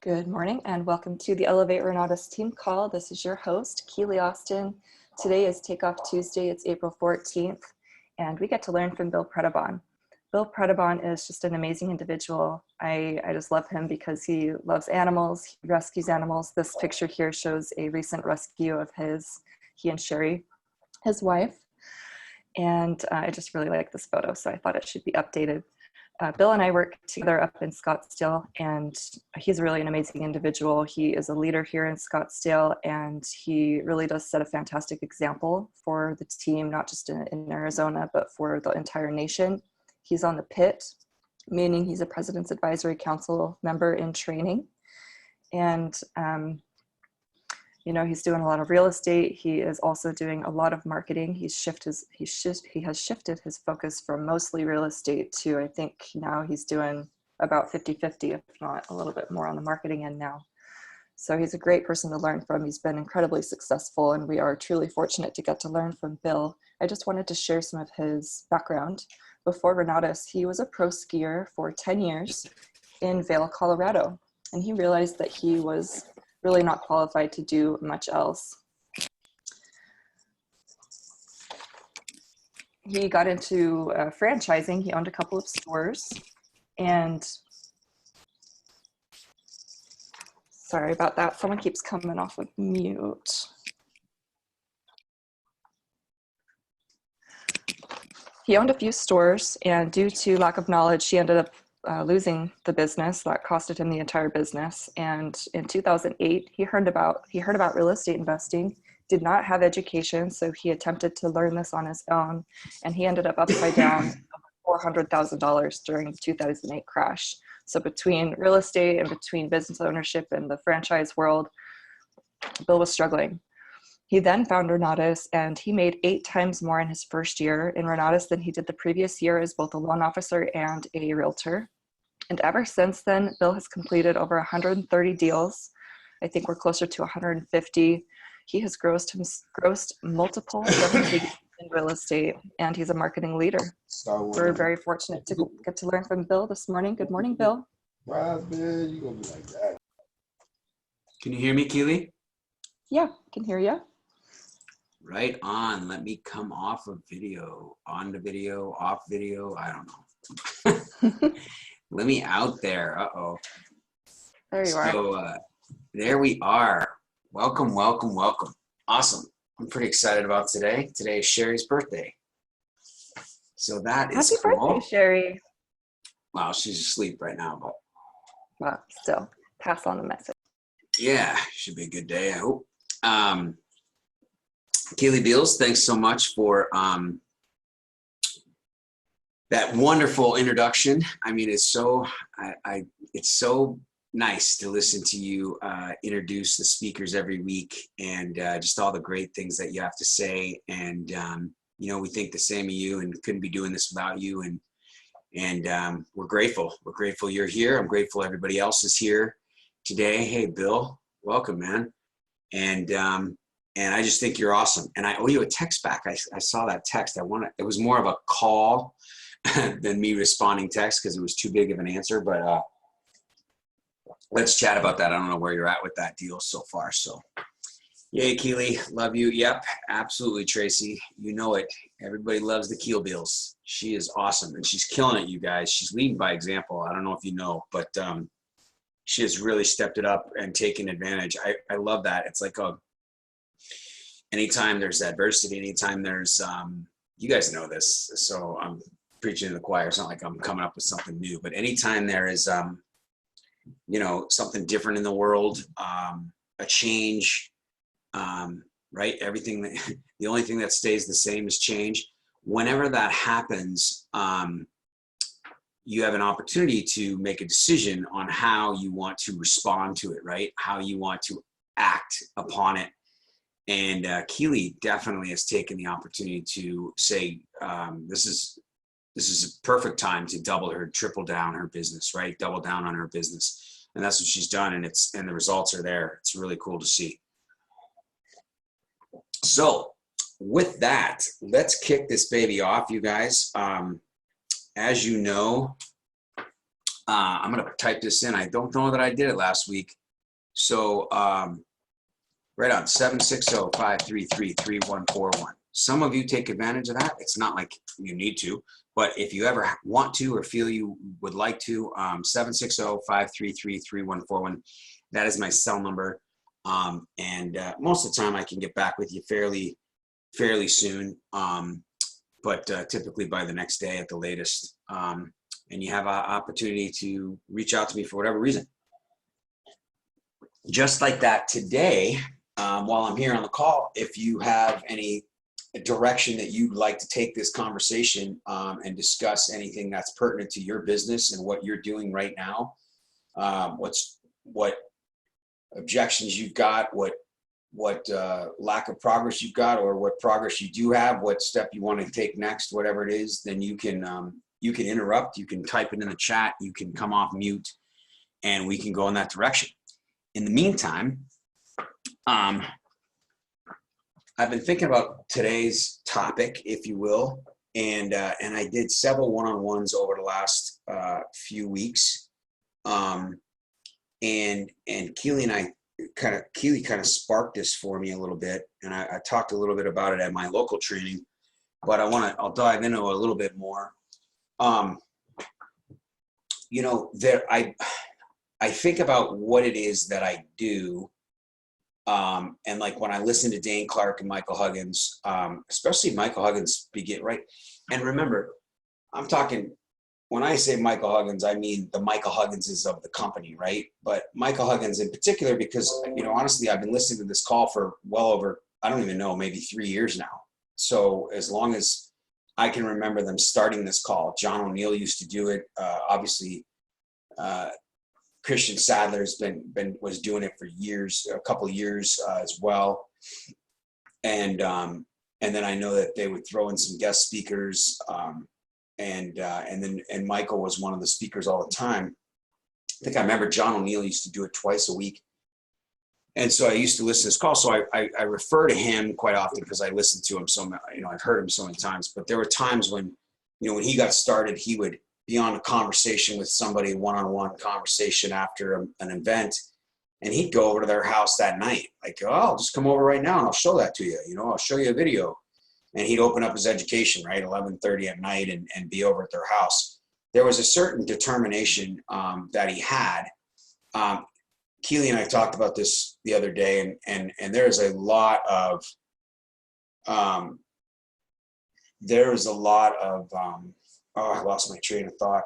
Good morning and welcome to the Elevate Renatus team call. This is your host, Kili Austin. Today is Takeoff Tuesday. It's April 14th, and we get to learn from Bill Predebon. Bill Predebon is just an amazing individual. I just love him because he loves animals, he rescues animals. This picture here shows a recent rescue of he and Sherry, his wife. And I just really like this photo, so I thought it should be updated. Bill and I work together up in Scottsdale, and he's really an amazing individual. He is a leader here in Scottsdale, and he really does set a fantastic example for the team, not just in Arizona, but for the entire nation. He's on the PIT, meaning he's a President's Advisory Council member in training. And he's doing a lot of real estate. He is also doing a lot of marketing. He has shifted his focus from mostly real estate to, I think now he's doing about 50-50, if not a little bit more on the marketing end now. So he's a great person to learn from. He's been incredibly successful, and we are truly fortunate to get to learn from Bill. I just wanted to share some of his background. Before Renatus, he was a pro skier for 10 years in Vail, Colorado, and he realized that he was really not qualified to do much else. He got into franchising. He owned a couple of stores, and sorry about that. Someone keeps coming off of mute. He owned a few stores, and due to lack of knowledge, he ended up losing the business. That costed him the entire business. And in 2008, he heard about real estate investing, did not have education, so he attempted to learn this on his own, and he ended up upside down $400,000 during the 2008 crash. So between real estate and between business ownership and the franchise world, Bill was struggling. He then found Renatus, and he made 8 times more in his first year in Renatus than he did the previous year as both a loan officer and a realtor. And ever since then, Bill has completed over 130 deals. I think we're closer to 150. He has grossed multiple seven figures in real estate, and he's a marketing leader. We're very fortunate to get to learn from Bill this morning. Good morning, Bill. Wow, man, you gonna be like that. Can you hear me, Kili? Yeah, I can hear you. Right on. Let me come off of video, on the video, off video. I don't know. Let me out there. Uh-oh. There you are. So there we are. Welcome, welcome, welcome. Awesome. I'm pretty excited about today. Today is Sherry's birthday. So that is Happy cool. birthday, Sherry. Wow, she's asleep right now, but Well, still, pass on the message. yeah, should be a good day, I hope. Kili Beals, thanks so much for that wonderful introduction. I mean, it's so it's so nice to listen to you introduce the speakers every week, and just all the great things that you have to say. And we think the same of you, and couldn't be doing this without you. And we're grateful. We're grateful you're here. I'm grateful everybody else is here today. Hey, Bill, welcome, man. And I just think you're awesome. And I owe you a text back. I saw that text. It was more of a call than me responding text because it was too big of an answer. But let's chat about that. I don't know where you're at with that deal so far. So yay, Kili. Love you. Yep, absolutely, Tracy. You know it. Everybody loves the Keel Bills. She is awesome. And she's killing it, you guys. She's leading by example. I don't know if you know, but she has really stepped it up and taken advantage. I love that. It's like anytime there's adversity, anytime there's, you guys know this, so I'm preaching to the choir. It's not like I'm coming up with something new, but anytime there is, something different in the world, a change, right? Everything, the only thing that stays the same is change. Whenever that happens, you have an opportunity to make a decision on how you want to respond to it, right? How you want to act upon it. And Kili definitely has taken the opportunity to say, this is a perfect time to triple down her business, right? Double down on her business. And that's what she's done. And the results are there. It's really cool to see. So with that, let's kick this baby off, you guys. As you know, I'm going to type this in. I don't know that I did it last week. So right on, 760-533-3141. Some of you take advantage of that. It's not like you need to, but if you ever want to or feel you would like to, 760-533-3141. That is my cell number. And most of the time I can get back with you fairly soon, but typically by the next day at the latest. And you have an opportunity to reach out to me for whatever reason. Just like that today, while I'm here on the call, if you have any direction that you'd like to take this conversation and discuss anything that's pertinent to your business and what you're doing right now, what objections you've got, what lack of progress you've got, or what progress you do have, what step you want to take next, whatever it is, then you can interrupt, you can type it in the chat, you can come off mute, and we can go in that direction. In the meantime, I've been thinking about today's topic, if you will, and I did several one-on-ones over the last few weeks, and Kili and I Kili kind of sparked this for me a little bit, and I talked a little bit about it at my local training, but I'll dive into it a little bit more. You know, I think about what it is that I do. And like when I listen to Dane Clark and Michael Huggins, especially Michael Huggins, right. And remember, I'm talking, when I say Michael Huggins, I mean the Michael Hugginses of the company, right? But Michael Huggins in particular, because, you know, honestly, I've been listening to this call for well over, I don't even know, maybe 3 years now. So as long as I can remember them starting this call, John O'Neill used to do it. Obviously, Christian Sadler's was doing it for years, a couple of years as well. And then I know that they would throw in some guest speakers, and Michael was one of the speakers all the time. I think I remember John O'Neill used to do it twice a week. And so I used to listen to this call. So I refer to him quite often because I listened to him so, you know, I've heard him so many times. But there were times when, you know, when he got started, he would be on a conversation with somebody, one-on-one conversation after an event, and he'd go over to their house that night. Like, oh, I'll just come over right now and I'll show that to you. You know, I'll show you a video. And he'd open up his education, right, 11:30 at night and be over at their house. There was a certain determination that he had. Kili and I talked about this the other day, and there's a lot of, oh, I lost my train of thought.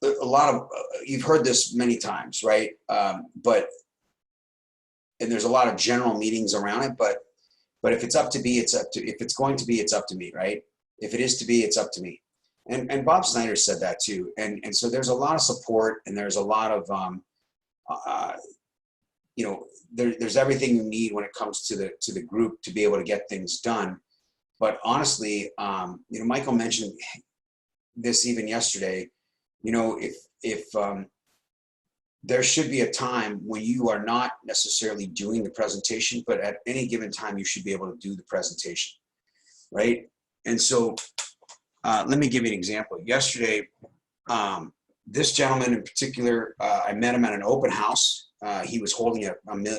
A lot of, you've heard this many times, right? And there's a lot of general meetings around it, but if it's up to be, if it's going to be, it's up to me, right? If it is to be, it's up to me. And Bob Snyder said that too. And so there's a lot of support, and there's a lot of, you know, there's everything you need when it comes to the group to be able to get things done. But honestly, you know, Michael mentioned this even yesterday, you know, if there should be a time when you are not necessarily doing the presentation, but at any given time, you should be able to do the presentation, right? And so let me give you an example. Yesterday, this gentleman in particular, I met him at an open house. He was holding an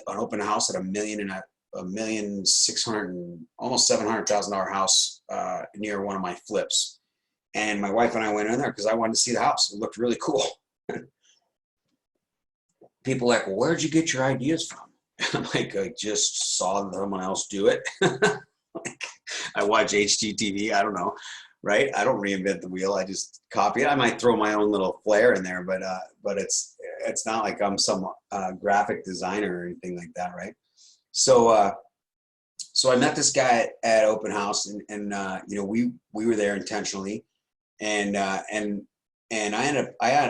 open house at $1,600,000, almost $700,000 house near one of my flips. And my wife and I went in there because I wanted to see the house. It looked really cool. People are like, well, where'd you get your ideas from? I'm like, I just saw someone else do it. Like, I watch HGTV. I don't know, right? I don't reinvent the wheel. I just copy it. I might throw my own little flair in there, but it's not like I'm some graphic designer or anything like that, right? So I met this guy at open house, and you know, we were there intentionally, and I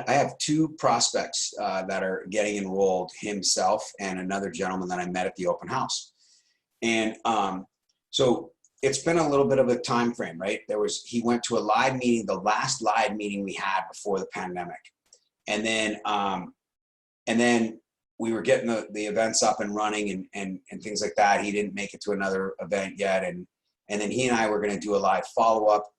have two prospects that are getting enrolled, himself and another gentleman that I met at the open house. And so it's been a little bit of a time frame, right? He went to a live meeting, the last live meeting we had before the pandemic. And then we were getting the events up and running and things like that. He didn't make it to another event yet. And then he and I were going to do a live follow-up.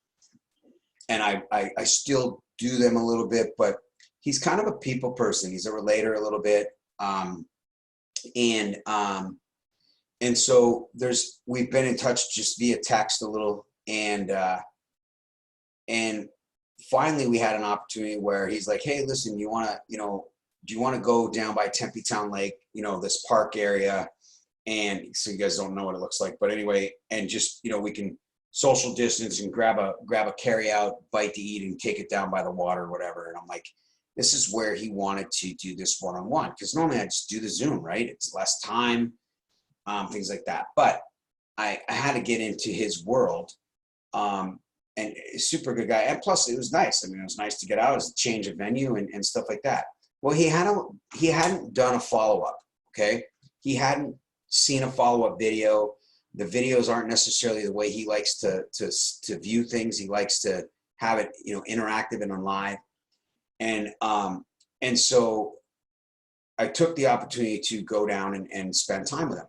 and I still do them a little bit, but he's kind of a people person. He's a relator a little bit. And so we've been in touch just via text a little, and finally we had an opportunity where he's like, hey, listen, do you want to go down by Tempe Town Lake, this park area? And so you guys don't know what it looks like, but anyway, and just, we can social distance and grab a carry out bite to eat and take it down by the water or whatever. And I'm like, this is where he wanted to do this one-on-one, because normally I just do the Zoom, right? It's less time, things like that. But I had to get into his world, and super good guy. And plus it was nice. I mean, it was nice to get out, it was a change of venue and stuff like that. Well, he hadn't done a follow-up, okay? He hadn't seen a follow-up video. The videos aren't necessarily the way he likes to view things. He likes to have it, interactive and on live. And so I took the opportunity to go down and spend time with him.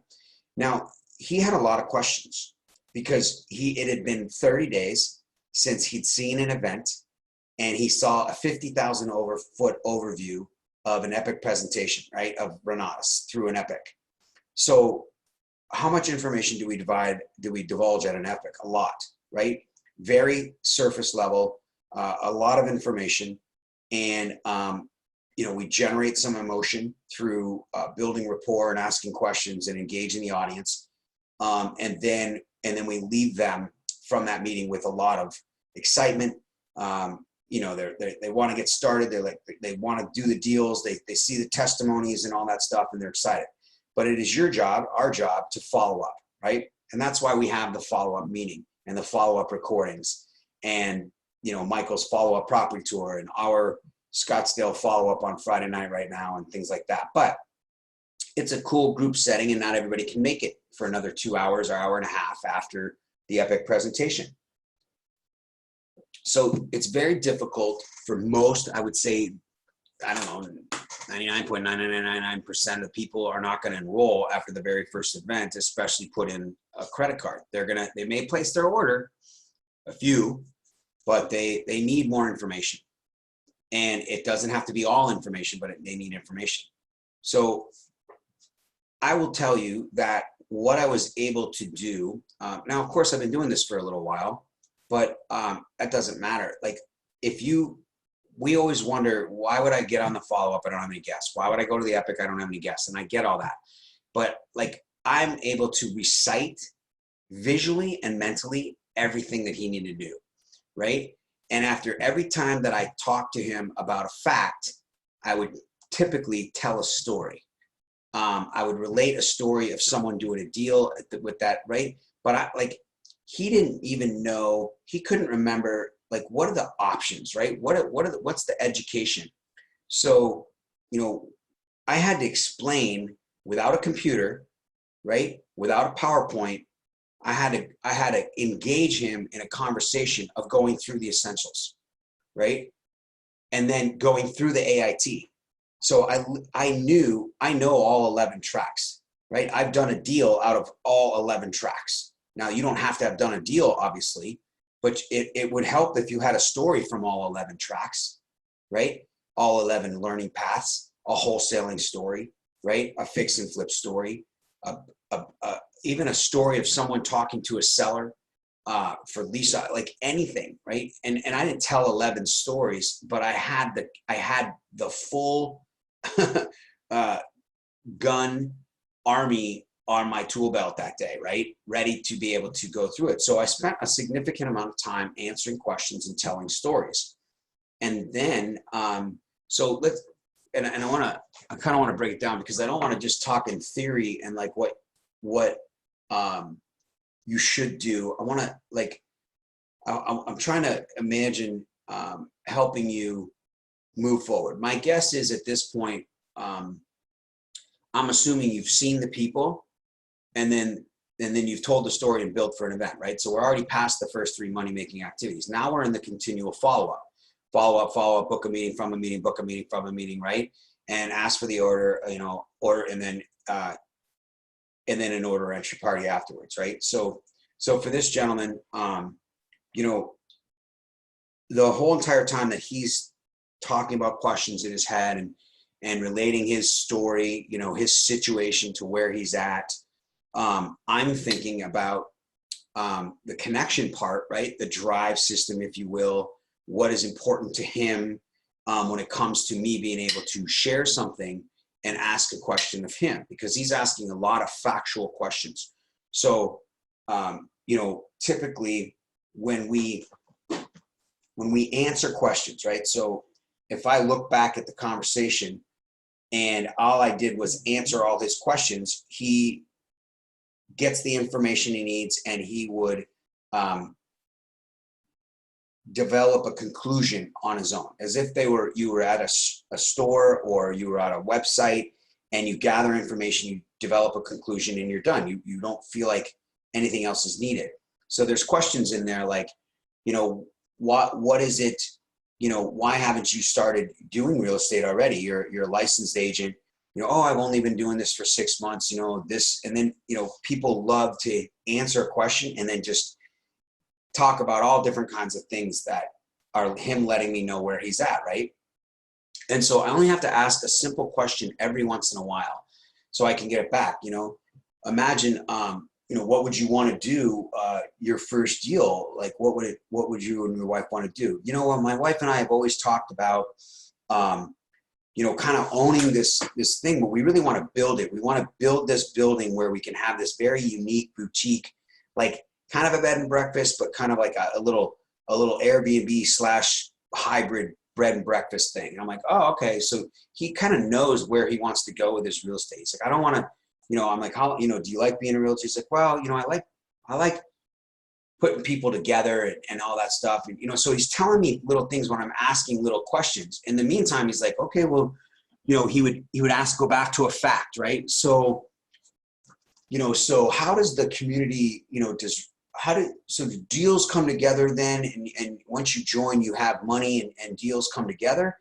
Now, he had a lot of questions because it had been 30 days since he'd seen an event, and he saw a 50,000 foot overview of an epic presentation, right, of Renatus through an epic. So how much information do we divulge at an epic? A lot, right? Very surface level, a lot of information. And, we generate some emotion through building rapport and asking questions and engaging the audience. And then we leave them from that meeting with a lot of excitement. They want to get started. They want to do the deals. They see the testimonies and all that stuff, and they're excited. But it is your job, our job, to follow up, right? And that's why we have the follow-up meeting and the follow-up recordings, and Michael's follow-up property tour, and our Scottsdale follow-up on Friday night right now, and things like that. But it's a cool group setting, and not everybody can make it for another 2 hours or hour and a half after the epic presentation. So it's very difficult for most, I would say, 99.9999% of people are not going to enroll after the very first event, especially put in a credit card. They may place their order, a few, but they need more information. And it doesn't have to be all information, but they need information. So I will tell you that what I was able to do, now, of course, I've been doing this for a little while, but that doesn't matter. Like, we always wonder, why would I get on the follow-up? I don't have any guests. Why would I go to the epic? I don't have any guests. And I get all that. But I'm able to recite visually and mentally everything that he needed to do, right? And after every time that I talked to him about a fact, I would typically tell a story. I would relate a story of someone doing a deal with that, right? But he didn't even know, he couldn't remember, what are the options, right? What's the education? So, I had to explain without a computer, right? Without a PowerPoint, I had to engage him in a conversation of going through the essentials, right? And then going through the AIT. So I know all 11 tracks, right? I've done a deal out of all 11 tracks. Now, you don't have to have done a deal, obviously, but it would help if you had a story from all 11 tracks, right? All 11 learning paths, a wholesaling story, right? A fix and flip story, even a story of someone talking to a seller for Lisa, anything, right? And I didn't tell 11 stories, but I had the full gun army on my tool belt that day, right? Ready to be able to go through it. So I spent a significant amount of time answering questions and telling stories. And then, so let's, and I kind of want to break it down, because I don't want to just talk in theory and what you should do. I want to I'm trying to imagine helping you move forward. My guess is at this point, I'm assuming you've seen the people, and then you've told the story and built for an event, right? So we're already past the first 3 money-making activities. Now we're in the continual follow-up, book a meeting from a meeting, book a meeting from a meeting, right? And ask for the order, order, and then an order entry party afterwards, right? So for this gentleman, the whole entire time that he's talking about questions in his head and relating his story, you know, his situation to where he's at, I'm thinking about the connection part, right? The drive system, if you will, what is important to him when it comes to me being able to share something and ask a question of him, because he's asking a lot of factual questions. So, you know, typically when we answer questions, right? So if I look back at the conversation and all I did was answer all his questions, he gets the information he needs, and he would develop a conclusion on his own, as if you were at a store or you were at a website and you gather information, you develop a conclusion, and you're done. You don't feel like anything else is needed. So there's questions in there like, you know, what is it, you know, why haven't you started doing real estate already? You're a licensed agent. You know, oh, I've only been doing this for 6 months, you know, this, and then, you know, people love to answer a question and then just talk about all different kinds of things that are him letting me know where he's at, right? And so I only have to ask a simple question every once in a while so I can get it back. You know, imagine, you know, what would you want to do your first deal? Like, what would you and your wife want to do? You know, my wife and I have always talked about, you know, kind of owning this thing, but we really want to build it. We want to build this building where we can have this very unique boutique, like kind of a bed and breakfast, but kind of like a little Airbnb / hybrid bread and breakfast thing. And I'm like, oh, okay. So he kind of knows where he wants to go with his real estate. He's like, I don't want to, you know, I'm like, how, you know, do you like being a realtor? He's like, well, you know, I like putting people together and all that stuff. And, you know, so he's telling me little things when I'm asking little questions. In the meantime, he's like, okay, well, you know, he would ask, go back to a fact, right? So, you know, so how does the community, you know, so the deals come together then, and once you join, you have money and deals come together.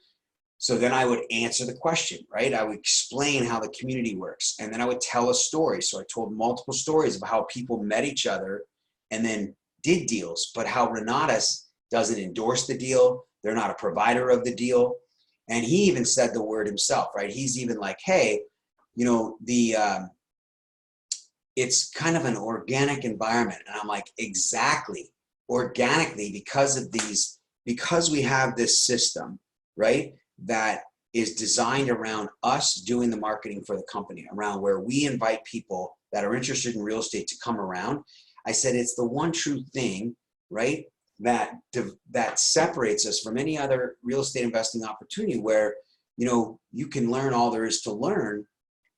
So then I would answer the question, right? I would explain how the community works. And then I would tell a story. So I told multiple stories of how people met each other and then did deals, but how Renatus doesn't endorse the deal. They're not a provider of the deal. And he even said the word himself, right? He's even like, hey, you know, it's kind of an organic environment. And I'm like, exactly, organically, because we have this system, right, that is designed around us doing the marketing for the company, around where we invite people that are interested in real estate to come around. I said, it's the one true thing, right, that separates us from any other real estate investing opportunity where, you know, you can learn all there is to learn.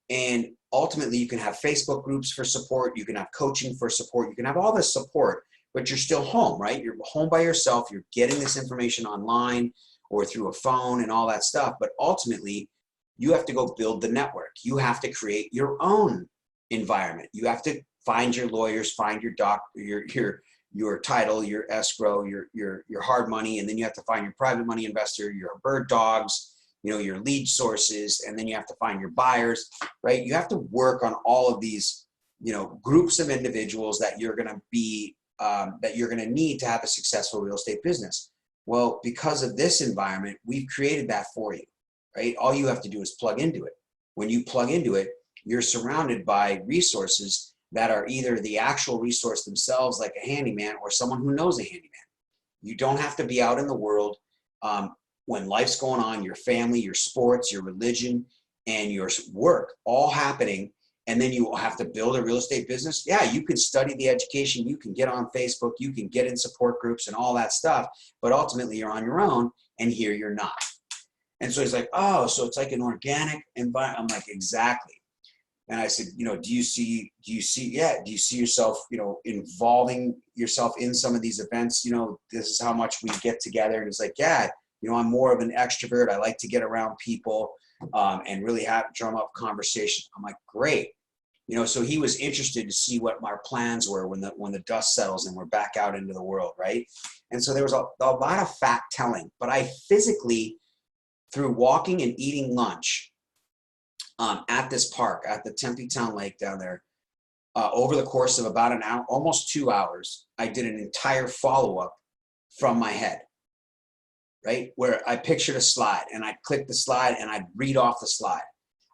And ultimately you can have Facebook groups for support. You can have coaching for support. You can have all this support, but you're still home, right? You're home by yourself. You're getting this information online or through a phone and all that stuff. But ultimately you have to go build the network. You have to create your own environment. You have to find your lawyers, find your your title, your escrow, your hard money. And then you have to find your private money investor, your bird dogs, you know, your lead sources, and then you have to find your buyers, right? You have to work on all of these, you know, groups of individuals that you're going to be, that you're going to need to have a successful real estate business. Well, because of this environment, we've created that for you, right? All you have to do is plug into it. When you plug into it, you're surrounded by resources that are either the actual resource themselves, like a handyman, or someone who knows a handyman. You don't have to be out in the world. When life's going on, your family, your sports, your religion, and your work all happening, and then you have to build a real estate business. Yeah, you can study the education, you can get on Facebook, you can get in support groups and all that stuff, but ultimately you're on your own, and here you're not. And so he's like, oh, so it's like an organic environment. I'm like, exactly. And I said, you know, do you see yourself, you know, involving yourself in some of these events? You know, this is how much we get together. And he's like, yeah, you know, I'm more of an extrovert. I like to get around people and really drum up conversation. I'm like, great. You know, so he was interested to see what our plans were when the dust settles and we're back out into the world, right? And so there was a lot of fact telling, but I physically, through walking and eating lunch at this park, at the Tempe Town Lake down there, over the course of about an hour, almost 2 hours, I did an entire follow-up from my head. right? Where I pictured a slide and I'd click the slide and I'd read off the slide.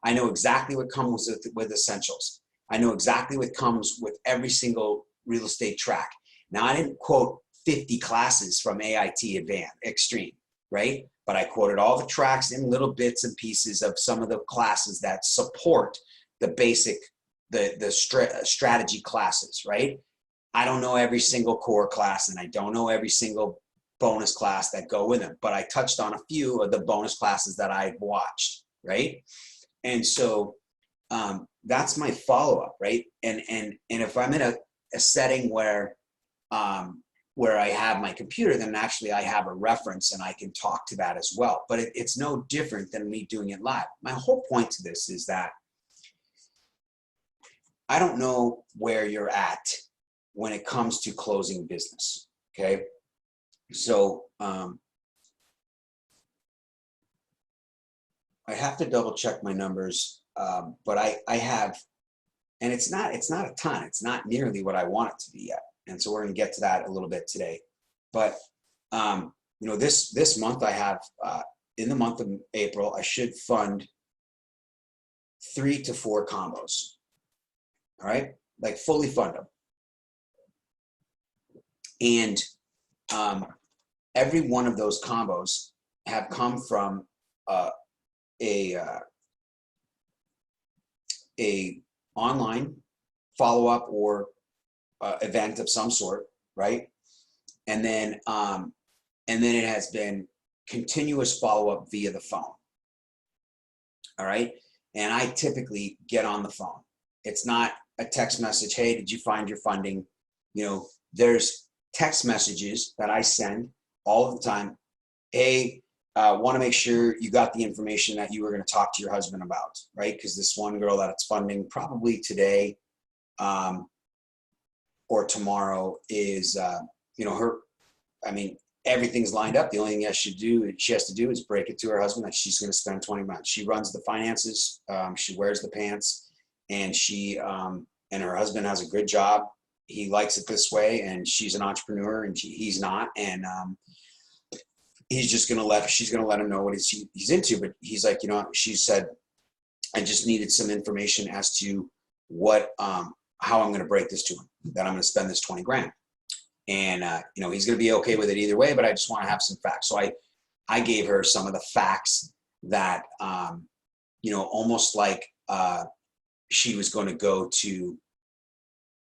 I know exactly what comes with essentials. I know exactly what comes with every single real estate track. Now, I didn't quote 50 classes from AIT Advanced Extreme, right? But I quoted all the tracks in little bits and pieces of some of the classes that support the basic, the strategy classes, right? I don't know every single core class and I don't know every single bonus class that go with them, but I touched on a few of the bonus classes that I watched, right? And so that's my follow-up, right? And if I'm in a setting where I have my computer, then actually I have a reference and I can talk to that as well. But it's no different than me doing it live. My whole point to this is that I don't know where you're at when it comes to closing business, okay? So I have to double check my numbers, but I have, and it's not a ton. It's not nearly what I want it to be yet. And so we're going to get to that a little bit today. But you know, this month I have in the month of April, I should fund 3 to 4 combos. All right, like fully fund them. And every one of those combos have come from a online follow-up or event of some sort, right? And then it has been continuous follow-up via the phone. All right, and I typically get on the phone. It's not a text message. Hey, did you find your funding? You know, there's text messages that I send all the time. Hey, want to make sure you got the information that you were going to talk to your husband about, right? Because this one girl that it's funding probably today or tomorrow is, you know, everything's lined up. The only thing she has to do is break it to her husband that she's going to spend 20 months. She runs the finances. She wears the pants, and and her husband has a good job. He likes it this way, and she's an entrepreneur and he's not. And she's going to let him know what he's into. But he's like, you know, she said, I just needed some information as to what, how I'm going to break this to him, that I'm going to spend this 20 grand. And, you know, he's going to be okay with it either way, but I just want to have some facts. So I gave her some of the facts that, you know, almost like she was going to go to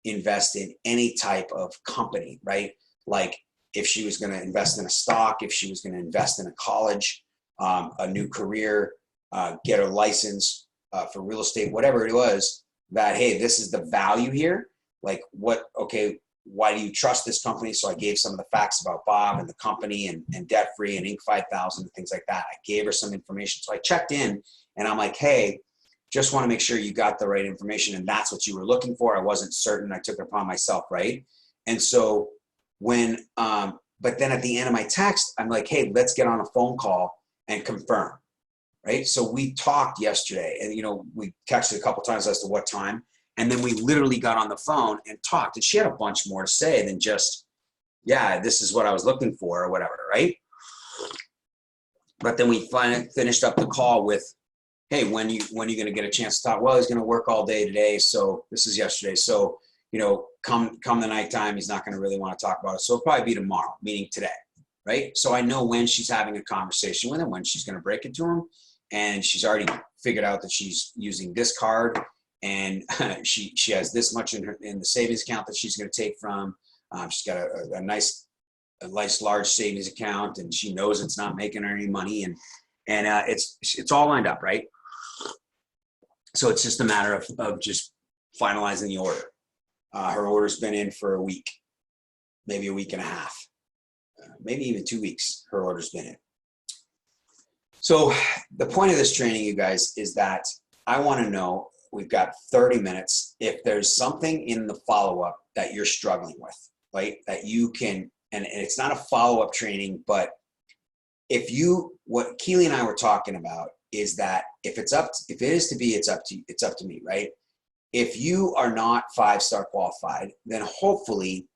invest in any type of company, right? Like if she was going to invest in a stock, if she was going to invest in a college, a new career, get her license for real estate, whatever it was, that, hey, this is the value here. Like okay, why do you trust this company? So I gave some of the facts about Bob and the company and debt free and Inc. 5000 and things like that. I gave her some information. So I checked in and I'm like, hey, just want to make sure you got the right information and that's what you were looking for. I wasn't certain. I took it upon myself, right? And so when, but then at the end of my text, I'm like, hey, let's get on a phone call and confirm, right? So we talked yesterday and, you know, we texted a couple times as to what time. And then we literally got on the phone and talked. And she had a bunch more to say than just, yeah, this is what I was looking for or whatever, right? But then we finally finished up the call with, hey, when are you going to get a chance to talk? Well, he's going to work all day today. So this is yesterday. So, you know, come the nighttime, he's not going to really want to talk about it. So it'll probably be tomorrow, meaning today, right? So I know when she's having a conversation with him, when she's going to break it to him. And she's already figured out that she's using this card and she has this much in the savings account that she's going to take from. She's got a nice large savings account, and she knows it's not making her any money, and it's all lined up, right? So it's just a matter of just finalizing the order. Her order's been in for a week, maybe a week and a half, maybe even 2 weeks. Her order's been in. So the point of this training, you guys, is that I want to know, we've got 30 minutes, if there's something in the follow-up that you're struggling with, right? That you can, and it's not a follow-up training, but what Kili and I were talking about is that if it is to be, it's up to me, right? If you are not 5-star qualified, then hopefully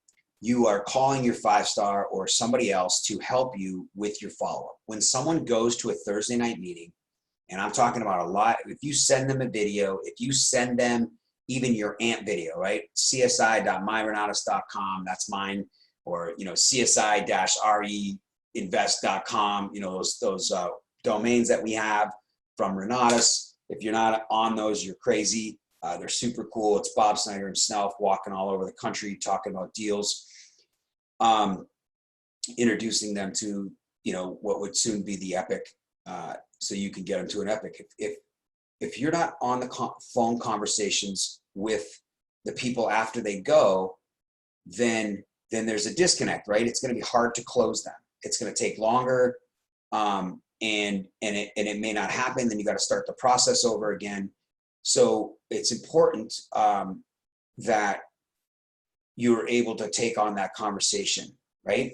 you are calling your 5-star or somebody else to help you with your follow-up. When someone goes to a Thursday night meeting, and I'm talking about a lot, if you send them a video, if you send them even your AMP video, right? csi.myrenatus.com, that's mine, or, you know, csi-reinvest.com, you know, those domains that we have from Renatus. If you're not on those, you're crazy. They're super cool. It's Bob Snyder himself walking all over the country talking about deals, introducing them to, you know, what would soon be the Epic, so you can get them to an Epic. If you're not on the phone conversations with the people after they go, then there's a disconnect, right? It's going to be hard to close them. It's going to take longer, and it may not happen. Then you got to start the process over again. So it's important that you're able to take on that conversation, right?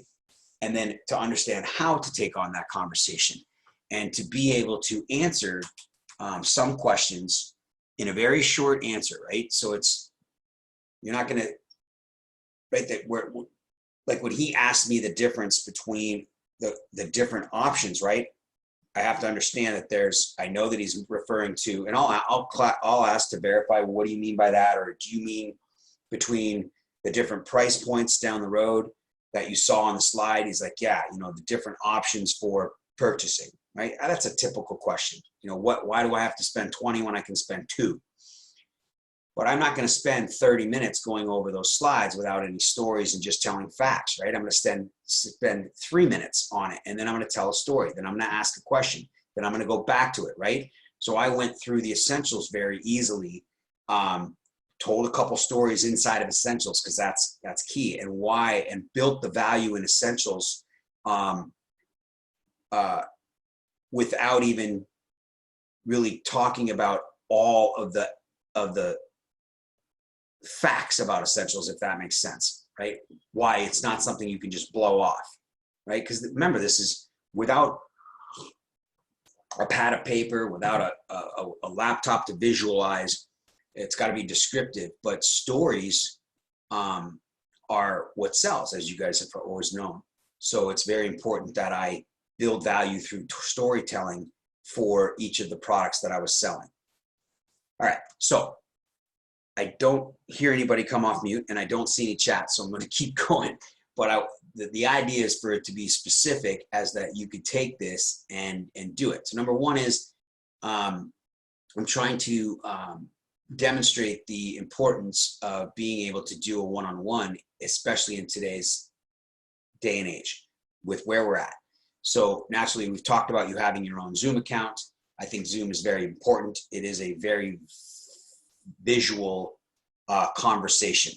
And then to understand how to take on that conversation and to be able to answer some questions in a very short answer, right? So you're not going to, right? Like when he asked me the difference between the different options, right? I have to understand that I know that he's referring to, and I'll ask to verify, what do you mean by that? Or do you mean between the different price points down the road that you saw on the slide? He's like, yeah, you know, the different options for purchasing, right? That's a typical question. You know, why do I have to spend 20 when I can spend 2? But I'm not going to spend 30 minutes going over those slides without any stories and just telling facts, right? I'm going to spend 3 minutes on it, and then I'm going to tell a story. Then I'm going to ask a question. Then I'm going to go back to it, right? So I went through the essentials very easily, told a couple stories inside of essentials because that's key, and why, and built the value in essentials without even really talking about all of the facts about essentials, if that makes sense, right? Why it's not something you can just blow off, right? Because remember, this is without a pad of paper, without a laptop to visualize. It's got to be descriptive, but stories are what sells, as you guys have always known. So it's very important that I build value through storytelling for each of the products that I was selling. All right, so I don't hear anybody come off mute, and I don't see any chat, so I'm going to keep going. But the idea is for it to be specific, as that you could take this and do it. So number one is I'm trying to demonstrate the importance of being able to do a one-on-one, especially in today's day and age with where we're at. So naturally, we've talked about you having your own Zoom account. I think Zoom is very important. It is a very visual conversation.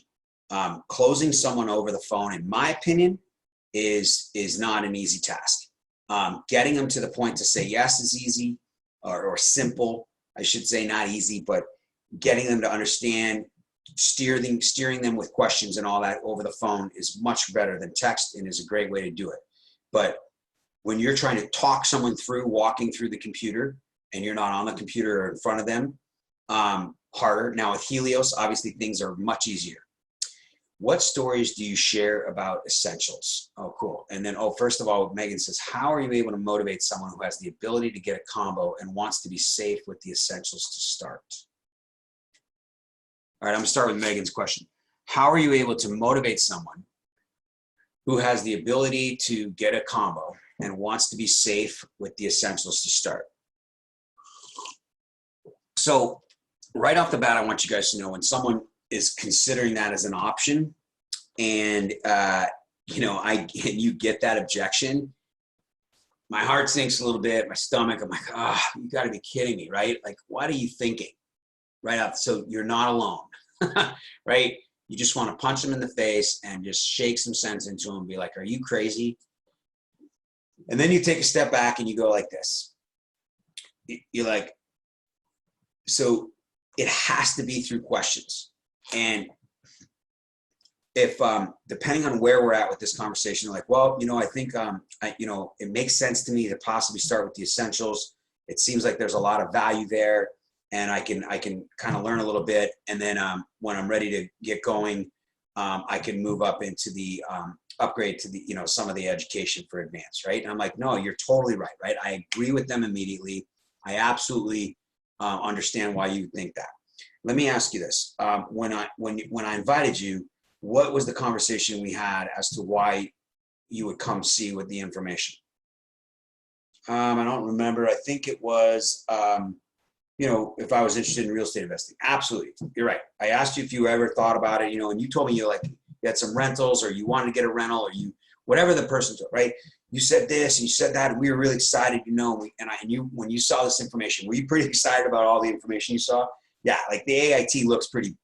Closing someone over the phone, in my opinion, is not an easy task. Getting them to the point to say yes is easy, or simple, I should say, not easy, but getting them to understand, steering them with questions and all that over the phone is much better than text, and is a great way to do it. But when you're trying to talk someone through walking through the computer and you're not on the computer or in front of them, harder. Now with Helios, obviously things are much easier. What stories do you share about essentials? Oh, cool. And then, first of all, Megan says, how are you able to motivate someone who has the ability to get a combo and wants to be safe with the essentials to start? All right, I'm gonna start with Megan's question. How are you able to motivate someone who has the ability to get a combo and wants to be safe with the essentials to start? So right off the bat, I want you guys to know, when someone is considering that as an option, and you get that objection, my heart sinks a little bit, my stomach, I'm like, you gotta be kidding me, right? Like, what are you thinking? Right up. So you're not alone, right? You just want to punch them in the face and just shake some sense into them and be like, are you crazy? And then you take a step back and you go like this. You're like, so it has to be through questions. And if, depending on where we're at with this conversation, like, well, I think, it makes sense to me to possibly start with the essentials. It seems like there's a lot of value there, and I can kind of learn a little bit. And then when I'm ready to get going, I can move up into the upgrade to the, some of the education for advanced, right? And I'm like, no, you're totally right, right? I agree with them immediately. I absolutely understand why you think that. Let me ask you this. When I invited you, what was the conversation we had as to why you would come see with the information? I don't remember. I think it was, if I was interested in real estate investing. Absolutely. You're right. I asked you if you ever thought about it, and you told me you had some rentals, or you wanted to get a rental, or whatever the person told, right? You said this and you said that, and we were really excited, when you saw this information, were you pretty excited about all the information you saw? Yeah. Like the AIT looks pretty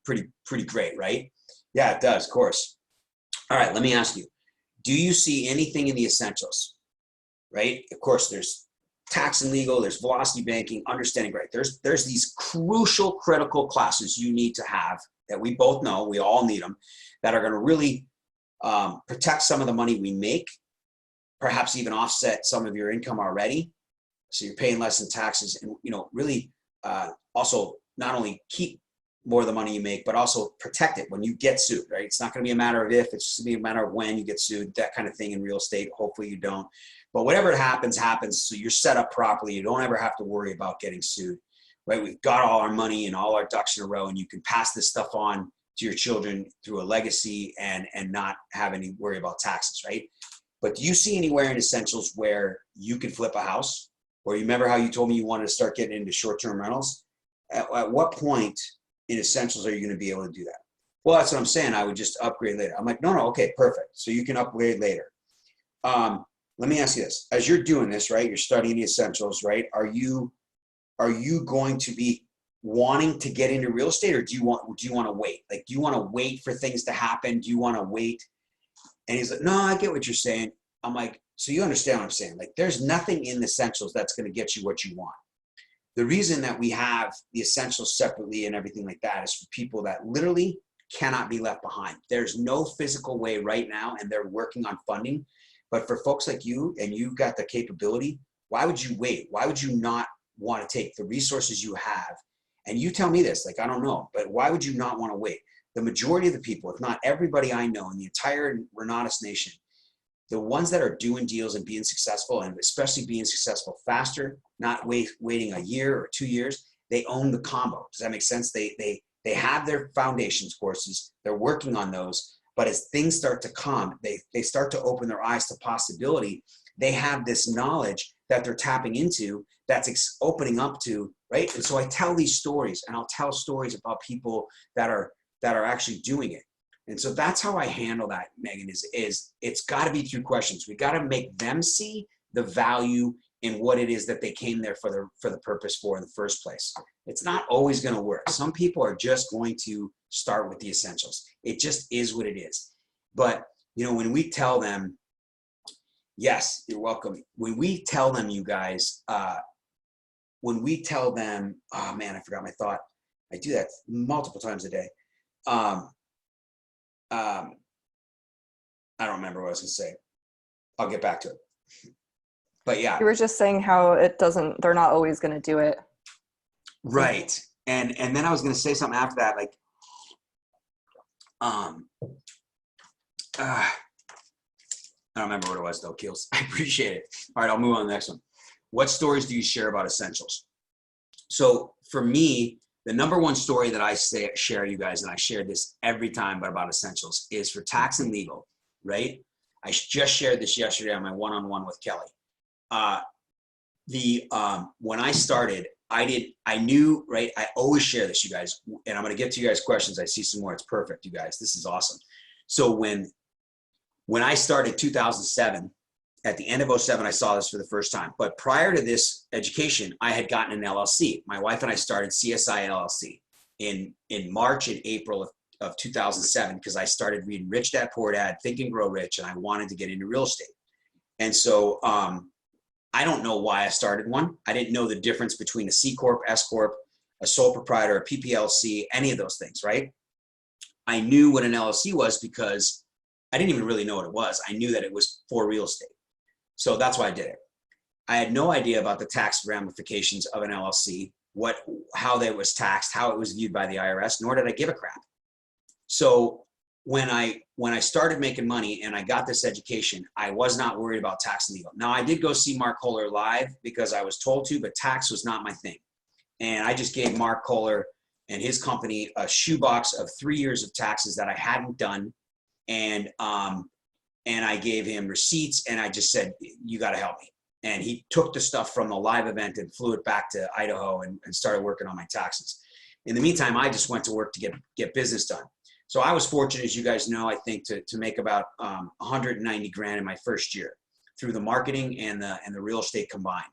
great, right? Yeah, it does. Of course. All right. Let me ask you, do you see anything in the essentials? Right? Of course, there's tax and legal, there's velocity banking, understanding, right? There's these crucial, critical classes you need to have that we both know, we all need them, that are going to really protect some of the money we make, perhaps even offset some of your income already. So you're paying less in taxes, and really also not only keep more of the money you make, but also protect it when you get sued, right? It's not going to be a matter of if, it's going to be a matter of when you get sued, that kind of thing in real estate. Hopefully you don't. But whatever happens. So you're set up properly. You don't ever have to worry about getting sued, right? We've got all our money and all our ducks in a row, and you can pass this stuff on to your children through a legacy and not have any worry about taxes, right? But do you see anywhere in essentials where you could flip a house? Or you remember how you told me you wanted to start getting into short-term rentals? At what point in essentials are you going to be able to do that? Well, that's what I'm saying. I would just upgrade later. I'm like, no, okay, perfect. So you can upgrade later. Let me ask you this. As you're doing this, right, you're studying the essentials, right? Are you going to be wanting to get into real estate, or do you want to wait? Like, do you want to wait for things to happen? Do you want to wait? And he's like, no, I get what you're saying. I'm like, so you understand what I'm saying? Like, there's nothing in the essentials that's going to get you what you want. The reason that we have the essentials separately and everything like that is for people that literally cannot be left behind. There's no physical way right now, and they're working on funding. But for folks like you, and you've got the capability, why would you wait? Why would you not want to take the resources you have? And you tell me this, like, I don't know, but why would you not want to wait? The majority of the people, if not everybody I know in the entire Renatus Nation, the ones that are doing deals and being successful, and especially being successful faster, not waiting a year or 2 years, they own the combo. Does that make sense? They have their foundations courses. They're working on those. But as things start to come, they start to open their eyes to possibility. They have this knowledge that they're tapping into that's opening up to, right? And so I tell these stories, and I'll tell stories about people that are actually doing it. And so that's how I handle that, Megan, is it's got to be through questions. We got to make them see the value in what it is that they came there for the purpose for in the first place. It's not always going to work. Some people are just going to start with the essentials. It just is what it is. But, when we tell them, yes, you're welcome. When we tell them, you guys, when we tell them, oh man, I forgot my thought. I do that multiple times a day. I don't remember what I was going to say. I'll get back to it. But yeah. You were just saying how they're not always going to do it. Right. And then I was going to say something after that, like, I don't remember what it was though, Keels. I appreciate it. All right, I'll move on to the next one. What stories do you share about essentials? So for me, the number one story that I share, you guys, and I share this every time, but about essentials, is for tax and legal, right? I just shared this yesterday on my one-on-one with Kelly. When I started, I knew, right? I always share this, you guys, and I'm going to get to you guys' questions. I see some more. It's perfect, you guys. This is awesome. So when I started 2007, at the end of 2007, I saw this for the first time. But prior to this education, I had gotten an LLC. My wife and I started CSI LLC in March and April of 2007, because I started reading Rich Dad Poor Dad, Think and Grow Rich, and I wanted to get into real estate. And so I don't know why I started one. I didn't know the difference between a C Corp, S Corp, a sole proprietor, a PPLC, any of those things, right? I knew what an LLC was because I didn't even really know what it was. I knew that it was for real estate. So that's why I did it. I had no idea about the tax ramifications of an LLC, how that was taxed, how it was viewed by the IRS, nor did I give a crap. So when I started making money and I got this education, I was not worried about tax and legal. Now I did go see Mark Kohler live because I was told to, but tax was not my thing. And I just gave Mark Kohler and his company a shoebox of 3 years of taxes that I hadn't done. And I gave him receipts and I just said, you got to help me. And he took the stuff from the live event and flew it back to Idaho and started working on my taxes. In the meantime, I just went to work to get business done. So I was fortunate, as you guys know, I think to make about 190 grand in my first year through the marketing and the real estate combined.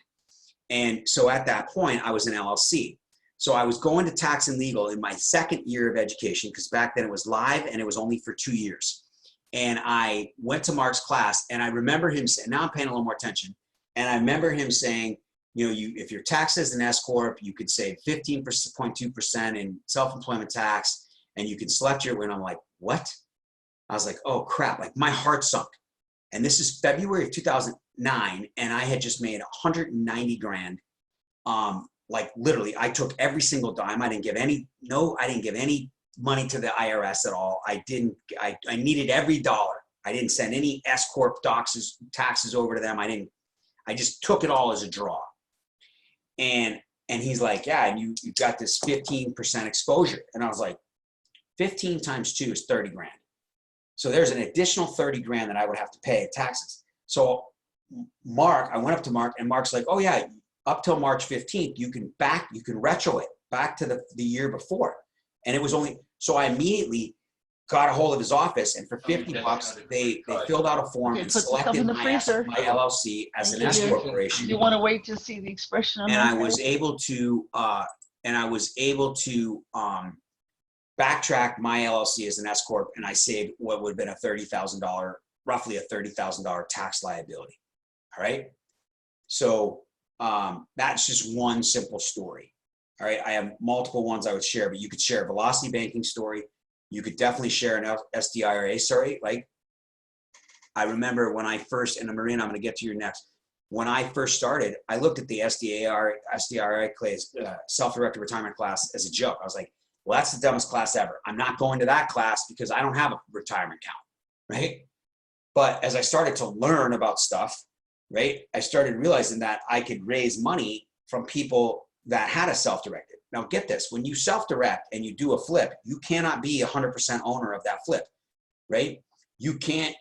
And so at that point, I was an LLC. So I was going to tax and legal in my second year of education, because back then it was live and it was only for 2 years. And I went to Mark's class and I remember him saying, now I'm paying a little more attention. And I remember him saying, you know, if you're taxed as an S Corp, you could save 15.2% in self-employment tax, and you can select your, when I'm like, what? I was like, oh crap, like my heart sunk. And this is February of 2009. And I had just made 190 grand. Like literally, I took every single dime. I didn't give any money to the IRS at all. I needed every dollar. I didn't send any S Corp taxes over to them. I just took it all as a draw. And he's like, yeah, and you got this 15% exposure. And I was like, 15 times 2 is 30 grand. So there's an additional 30 grand that I would have to pay in taxes. So I went up to Mark and Mark's like, oh yeah, up till March 15th, you can retro it back to the year before. And it was only, so I immediately got a hold of his office, and for 50 bucks, they filled out a form and selected my LLC as an S corporation. You want to wait to see the expression on and that? I was able to backtrack my LLC as an S corp, and I saved what would have been roughly a $30,000 tax liability. All right. So that's just one simple story. All right. I have multiple ones I would share, but you could share a velocity banking story. You could definitely share an SDIRA story. Like I remember when I first, and Marina, I'm going to get to your next. When I first started, I looked at the SDIRA class, self-directed retirement class, as a joke. I was like, well, that's the dumbest class ever. I'm not going to that class because I don't have a retirement account, right? But as I started to learn about stuff, right, I started realizing that I could raise money from people that had a self-directed. Now get this, when you self-direct and you do a flip, you cannot be 100% owner of that flip, right? You can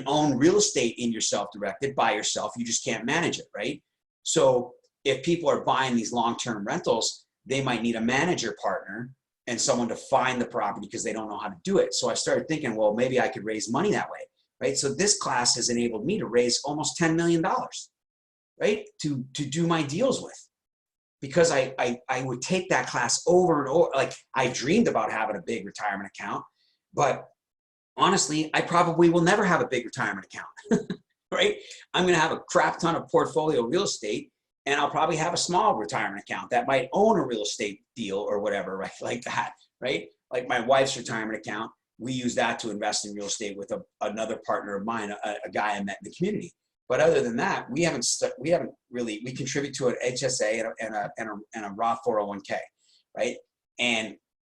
own real estate in your self-directed by yourself. You just can't manage it, right? So if people are buying these long-term rentals, they might need a manager partner and someone to find the property because they don't know how to do it. So I started thinking, well, maybe I could raise money that way, right? So this class has enabled me to raise almost $10 million, right? To do my deals with. Because I would take that class over and over. Like I dreamed about having a big retirement account, but honestly, I probably will never have a big retirement account, right? I'm going to have a crap ton of portfolio real estate, and I'll probably have a small retirement account that might own a real estate deal or whatever, right? Like that, right? Like my wife's retirement account, we use that to invest in real estate with another partner of mine, a guy I met in the community. But other than that, we contribute to an HSA and a Roth 401k, right?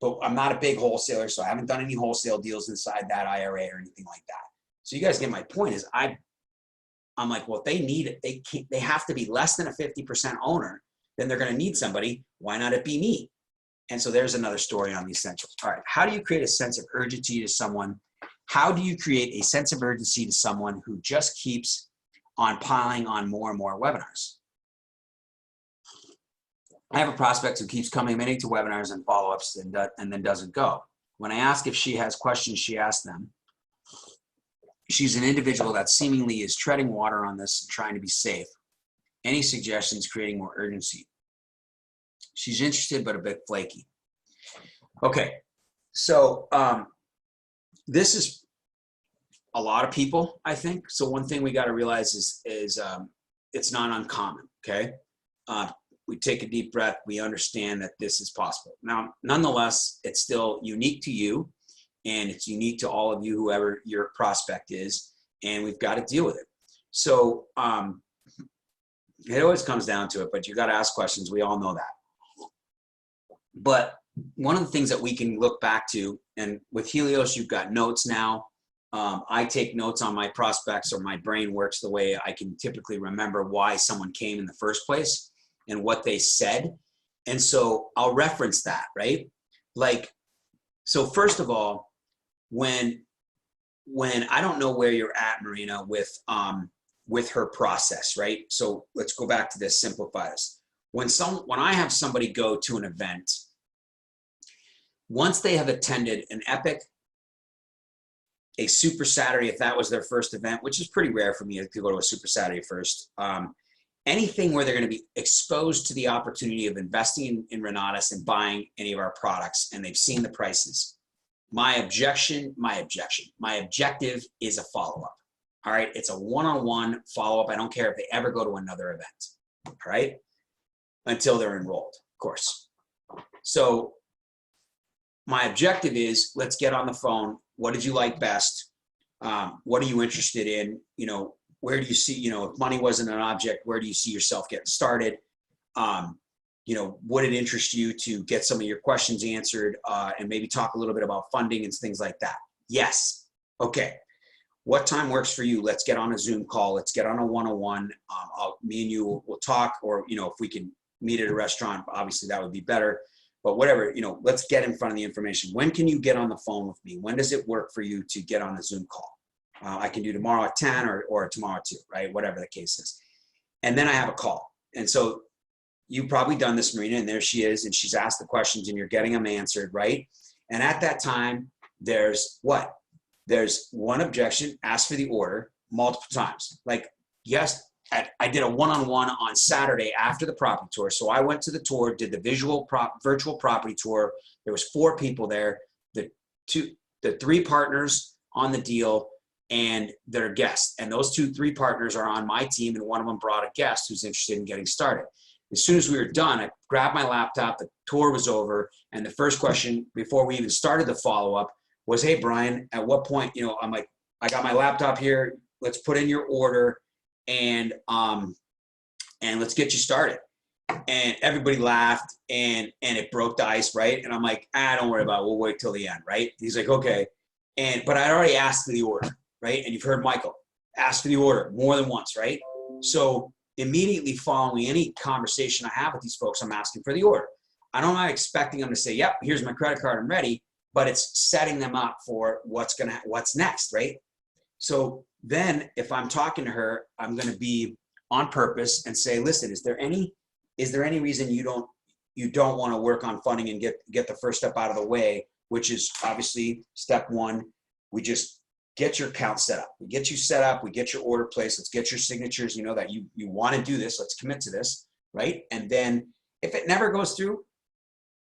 But I'm not a big wholesaler, so I haven't done any wholesale deals inside that IRA or anything like that. So you guys get my point. Is I'm like, well, if they need it, they have to be less than a 50% owner. Then they're going to need somebody. Why not it be me? And so there's another story on the essentials. All right, how do you create a sense of urgency to someone? How do you create a sense of urgency to someone who just keeps on piling on more and more webinars? I have a prospect who keeps coming to webinars and follow-ups and then doesn't go. When I ask if she has questions, she asks them. She's an individual that seemingly is treading water on this and trying to be safe. Any suggestions creating more urgency? She's interested, but a bit flaky. Okay, so this is a lot of people, I think. So one thing we got to realize is it's not uncommon, okay? We take a deep breath. We understand that this is possible. Now, nonetheless, it's still unique to you, and it's unique to all of you, whoever your prospect is, and we've got to deal with it. So it always comes down to it, but you got to ask questions. We all know that. But one of the things that we can look back to And with Helios, you've got notes now. I take notes on my prospects, or my brain works the way I can typically remember why someone came in the first place and what they said. And so I'll reference that, right? Like, so first of all, when I don't know where you're at, Marina, with her process, right? So let's go back to this, simplify this. When I have somebody go to an event, once they have attended an Epic, a Super Saturday, if that was their first event, which is pretty rare for me to go to a Super Saturday first, anything where they're going to be exposed to the opportunity of investing in Renatus and buying any of our products, and they've seen the prices. My objective is a follow-up. All right. It's a one-on-one follow-up. I don't care if they ever go to another event. All right. Until they're enrolled, of course. So my objective is, let's get on the phone. What did you like best? What are you interested in? You know, where do you see, you know, if money wasn't an object, where do you see yourself getting started? You know, would it interest you to get some of your questions answered, and maybe talk a little bit about funding and things like that? Yes. Okay. What time works for you? Let's get on a Zoom call. Let's get on a one-on-one. Me and you will talk, or, you know, if we can meet at a restaurant, obviously that would be better, but whatever, you know, let's get in front of the information. When can you get on the phone with me? When does it work for you to get on a Zoom call? I can do tomorrow at 10 or tomorrow at 2, right? Whatever the case is. And then I have a call. And so you've probably done this, Marina, and there she is, and she's asked the questions and you're getting them answered, right? And at that time, there's what? There's one objection, ask for the order multiple times. Like, yes, I did a one-on-one on Saturday after the property tour. So I went to the tour, did the virtual property tour. There was 4 people there, the 3 partners on the deal and their guests. And those 3 partners are on my team, and one of them brought a guest who's interested in getting started. As soon as we were done, I grabbed my laptop, the tour was over, and the first question before we even started the follow-up was, hey, Brian, at what point, you know, I'm like, I got my laptop here, let's put in your order, and let's get you started. And everybody laughed, and it broke the ice, right? And I'm like, don't worry about it, we'll wait till the end, right? He's like, okay. But I already asked for the order, right? And you've heard Michael ask for the order more than once, right? So immediately following any conversation I have with these folks, I'm asking for the order. I'm not expecting them to say, yep, here's my credit card, I'm ready, but it's setting them up for what's next, right? So then if I'm talking to her, I'm going to be on purpose and say, listen, is there any reason you don't want to work on funding and get the first step out of the way, which is obviously step 1. We just get your account set up. We get you set up. We get your order placed. Let's get your signatures. You know that you want to do this. Let's commit to this, right? And then if it never goes through,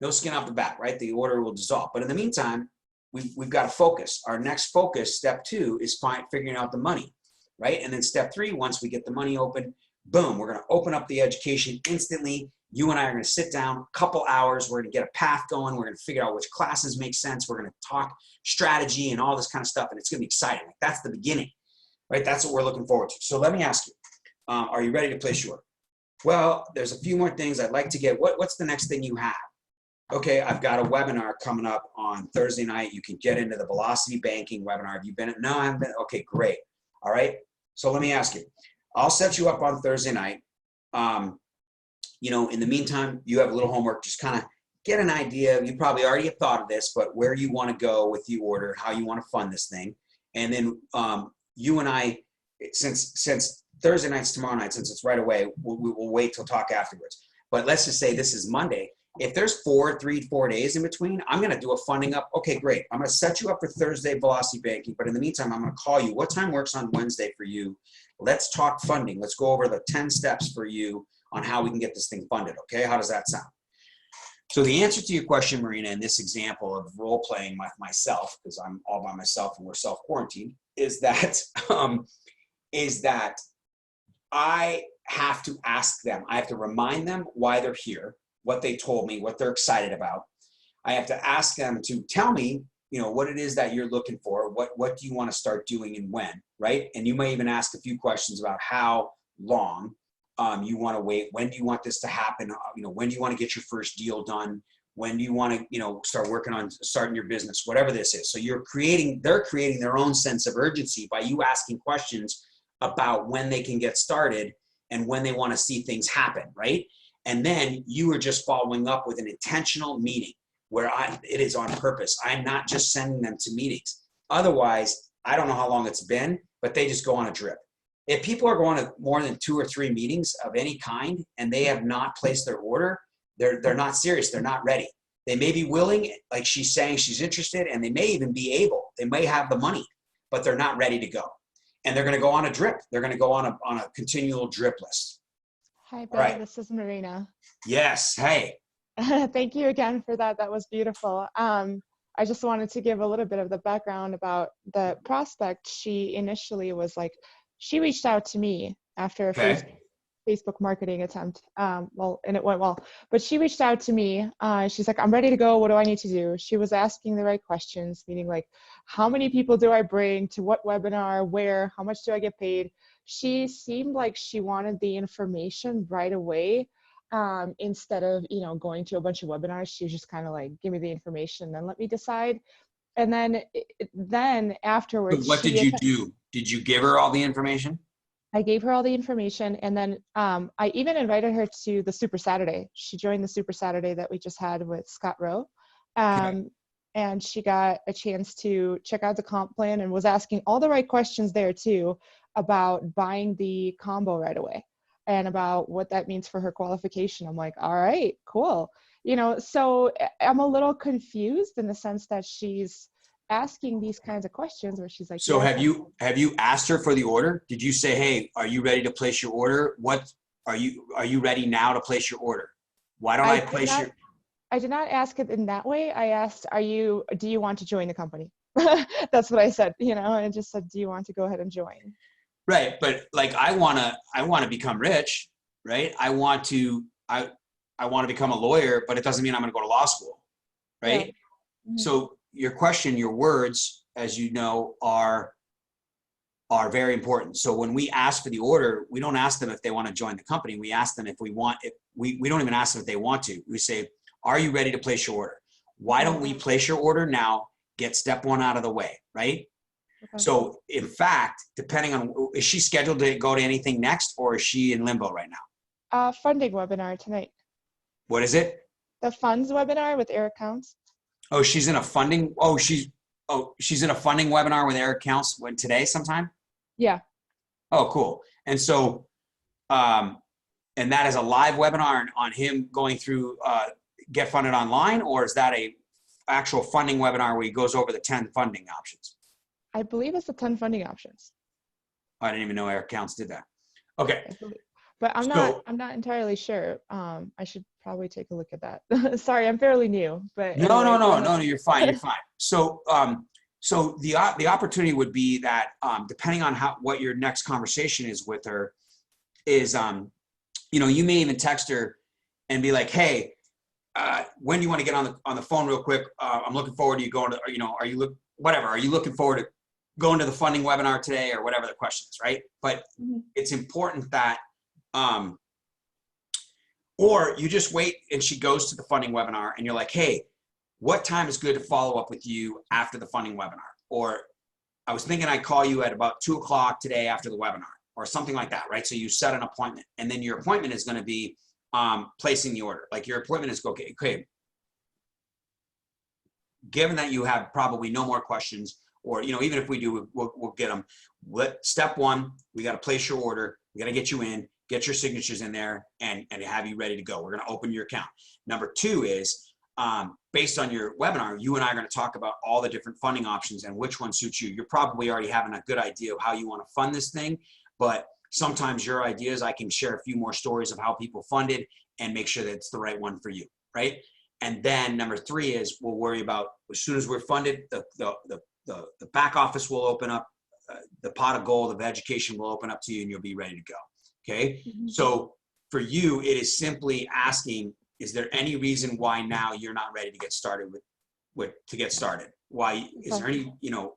no skin off the back, right? The order will dissolve. But in the meantime, we've got to focus. Our next focus, step 2, is figuring out the money, right? And then step 3, once we get the money open, boom, we're going to open up the education instantly. You and I are going to sit down a couple hours. We're going to get a path going. We're going to figure out which classes make sense. We're going to talk strategy and all this kind of stuff. And it's going to be exciting. Like, that's the beginning, right? That's what we're looking forward to. So let me ask you, are you ready to place your order? Well, there's a few more things I'd like to get. What's the next thing you have? Okay, I've got a webinar coming up on Thursday night. You can get into the Velocity Banking webinar. Have you been? No, I haven't been. Okay, great. All right. So let me ask you, I'll set you up on Thursday night. You know, in the meantime, you have a little homework. Just kind of get an idea. You probably already have thought of this, but where you want to go with the order, how you want to fund this thing. And then you and I, since Thursday night's tomorrow night, since it's right away, we'll wait till talk afterwards. But let's just say this is Monday. If there's 4 days in between, I'm going to do a funding up. Okay, great. I'm going to set you up for Thursday Velocity Banking. But in the meantime, I'm going to call you. What time works on Wednesday for you? Let's talk funding. Let's go over the 10 steps for you on how we can get this thing funded. Okay, how does that sound? So the answer to your question, Marina, in this example of role playing myself, because I'm all by myself and we're self-quarantined, is that I have to ask them. I have to remind them why they're here, what they told me, what they're excited about. I have to ask them to tell me, you know, what it is that you're looking for. What do you want to start doing and when, right? And you may even ask a few questions about how long you want to wait. When do you want this to happen? You know, when do you want to get your first deal done? When do you want to, you know, start working on starting your business, whatever this is. So they're creating their own sense of urgency by you asking questions about when they can get started and when they want to see things happen, right? And then you are just following up with an intentional meeting where it is on purpose. I'm not just sending them to meetings. Otherwise, I don't know how long it's been, but they just go on a drip. If people are going to more than 2 or 3 meetings of any kind and they have not placed their order, they're not serious. They're not ready. They may be willing, like she's saying she's interested, and they may even be able. They may have the money, but they're not ready to go. And they're going to go on a drip. They're going to go on a continual drip list. Hi, Bill. Right. This is Marina. Yes. Hey. Thank you again for that. That was beautiful. I just wanted to give a little bit of the background about the prospect. She initially was like, she reached out to me after a Facebook marketing attempt. Well, and it went well, but she reached out to me. She's like, I'm ready to go. What do I need to do? She was asking the right questions, meaning like, how many people do I bring to what webinar, where, how much do I get paid? She seemed like she wanted the information right away. Instead of, you know, going to a bunch of webinars, she was just kind of like, give me the information, then let me decide. And then afterwards, So what did you do? Did you give her all the information? I gave her all the information, and then I even invited her to the Super Saturday. She joined the Super Saturday that we just had with Scott Rowe. And she got a chance to check out the comp plan and was asking all the right questions there too about buying the combo right away and about what that means for her qualification. I'm like, all right, cool. You know, so I'm a little confused in the sense that she's asking these kinds of questions where she's like, so yes, have you asked her for the order? Did you say, hey, are you ready to place your order? What are you ready now to place your order? Why don't I place your... I did not ask it in that way. I asked, do you want to join the company? That's what I said, you know, and I just said, do you want to go ahead and join? Right. But like, I want to become rich, right? I want to become a lawyer, but it doesn't mean I'm going to go to law school. Right. Yeah. Mm-hmm. So your question, your words, as you know, are very important. So when we ask for the order, we don't ask them if they want to join the company. We ask them if we don't even ask them if they want to. We say, are you ready to place your order? Why don't we place your order now, get step 1 out of the way, right? Okay. So in fact, depending on, is she scheduled to go to anything next, or is she in limbo right now? Funding webinar tonight. What is it? The funds webinar with Eric Counts. Oh, she's in a funding. She's in a funding webinar with Eric Counts today sometime. Yeah. Oh, cool. And so, and that is a live webinar on him going through Get Funded Online, or is that a actual funding webinar where he goes over the 10 funding options? I believe it's the 10 funding options. I didn't even know Eric Counts did that. Okay. But I'm not entirely sure. I should probably take a look at that. Sorry, I'm fairly new, but no, you're fine. You're fine. So, so the opportunity would be that depending on what your next conversation is with her is, you know, you may even text her and be like, hey, when do you want to get on the phone real quick? I'm looking forward to you going to, you know, are you looking forward to going to the funding webinar today, or whatever the question is, right? But it's important that, or you just wait and she goes to the funding webinar and you're like, hey, what time is good to follow up with you after the funding webinar? Or I was thinking I'd call you at about 2 o'clock today after the webinar, or something like that, right? So you set an appointment, and then your appointment is going to be placing the order. Like your appointment is, okay, given that you have probably no more questions, or, you know, even if we do, we'll get them. Step 1, we got to place your order. We got to get you in, get your signatures in there, and have you ready to go. We're going to open your account. Number 2 is, based on your webinar, you and I are going to talk about all the different funding options and which one suits you. You're probably already having a good idea of how you want to fund this thing, but sometimes your ideas, I can share a few more stories of how people funded and make sure that it's the right one for you, right? And then number 3 is, we'll worry about, as soon as we're funded, the back office will open up, the pot of gold of education will open up to you, and you'll be ready to go. Okay. So for you, it is simply asking, is there any reason why now you're not ready to get started to get started? Why is there any, you know,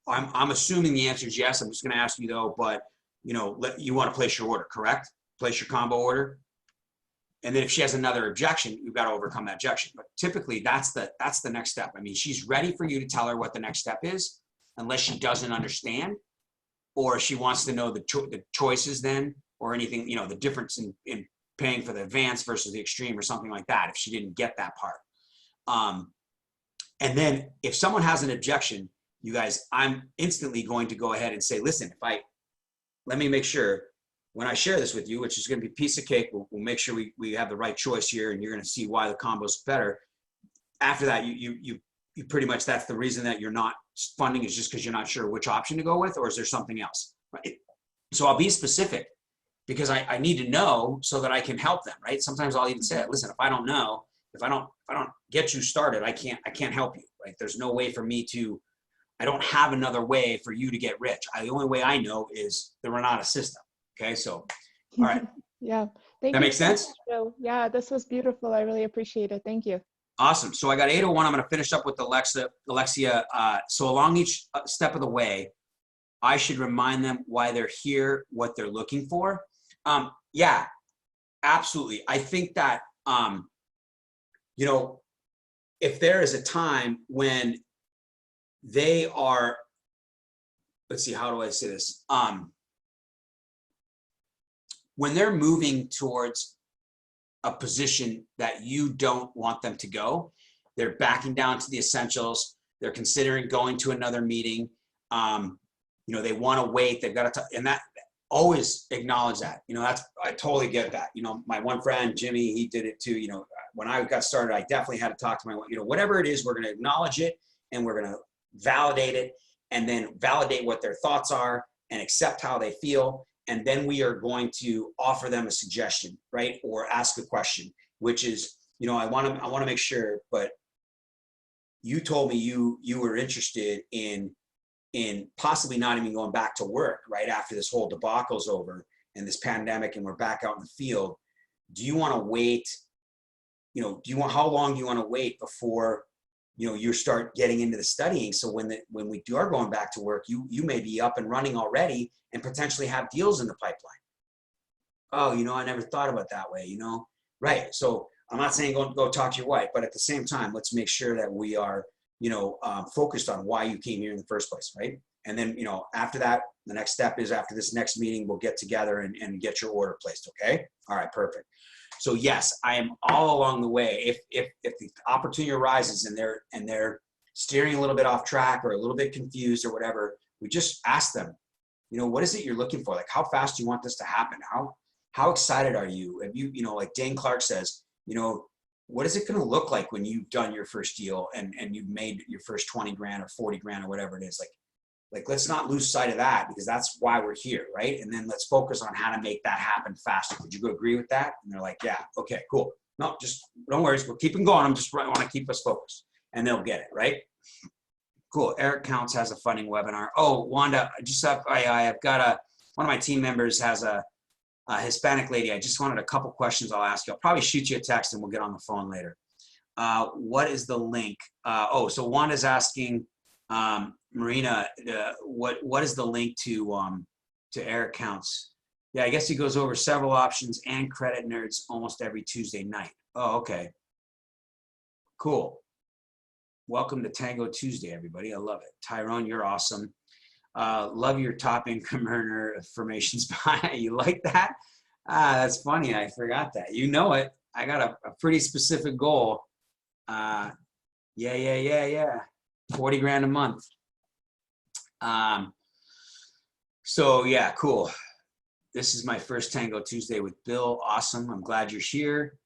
I'm assuming the answer is yes. I'm just going to ask you though, but you know, you want to place your order, correct? Place your combo order. And then if she has another objection, we've got to overcome that objection. But typically that's the next step. I mean, she's ready for you to tell her what the next step is, unless she doesn't understand, or she wants to know the choices then, or anything, you know, the difference in paying for the advanced versus the extreme or something like that, if she didn't get that part. And then if someone has an objection, you guys, I'm instantly going to go ahead and say, listen, let me make sure when I share this with you, which is going to be a piece of cake, we'll make sure we have the right choice here, and you're going to see why the combo's better. After that, you pretty much, that's the reason that you're not funding, is just because you're not sure which option to go with, or is there something else, right? So I'll be specific, because I need to know so that I can help them, right? Sometimes I'll even say, listen, if I don't know, if I don't get you started, I can't help you, right? There's no way for me to, I don't have another way for you to get rich. The only way I know is the Renata system. Okay, so, all right. Yeah, thank That you makes so sense? much, Joe. Yeah, this was beautiful. I really appreciate it. Thank you. Awesome. So I got 801. I'm going to finish up with Alexia. So along each step of the way, I should remind them why they're here, what they're looking for. Yeah, absolutely. I think that, you know, if there is a time when they are, let's see, how do I say this? When they're moving towards a position that you don't want them to go, they're backing down to the essentials, they're considering going to another meeting, you know, they want to wait, they've got to, and that, always acknowledge that, you know, I totally get that. You know, my one friend, Jimmy, he did it too. You know, when I got started, I definitely had to talk to you know, whatever it is, we're going to acknowledge it, and we're going to validate it, and then validate what their thoughts are and accept how they feel. And then we are going to offer them a suggestion, right? Or ask a question, which is, you know, I want to make sure, but you told me you were interested in possibly not even going back to work right after this whole debacle's over and this pandemic and we're back out in the field. Do you want to wait? You know, how long do you want to wait before, you know, you start getting into the studying? So when we are going back to work, you may be up and running already and potentially have deals in the pipeline. Oh, you know, I never thought about that way, you know? Right. So I'm not saying go talk to your wife, but at the same time, let's make sure that we are, you know, focused on why you came here in the first place, right? And then, you know, after that, the next step is after this next meeting, we'll get together and get your order placed, okay? All right, perfect. So yes, I am all along the way. If the opportunity arises and they're steering a little bit off track or a little bit confused or whatever, we just ask them, you know, what is it you're looking for? Like, how fast do you want this to happen? How excited are you? Have you know, like Dane Clark says, you know, what is it going to look like when you've done your first deal and you've made your first 20 grand or 40 grand or whatever it is? Like, let's not lose sight of that, because that's why we're here, right? And then let's focus on how to make that happen faster. Would you agree with that? And they're like, yeah, okay, cool. No, just don't worry, we'll keep them going. I want to keep us focused, and they'll get it, right? Cool. Eric Counts has a funding webinar. Oh, Wanda, I've got one of my team members has a Hispanic lady. I just wanted a couple questions I'll ask you. I'll probably shoot you a text and we'll get on the phone later. What is the link? So Wanda's asking, Marina, what is the link to Eric Counts? Yeah, I guess he goes over several options and credit nerds almost every Tuesday night. Oh, okay. Cool. Welcome to Tango Tuesday, everybody. I love it. Tyrone, you're awesome. Love your top income earner formations. You like that? That's funny. I forgot that. You know it. I got a pretty specific goal. Yeah. 40 grand a month. So yeah, cool. This is my first Tango Tuesday with Bill. Awesome. I'm glad you're here.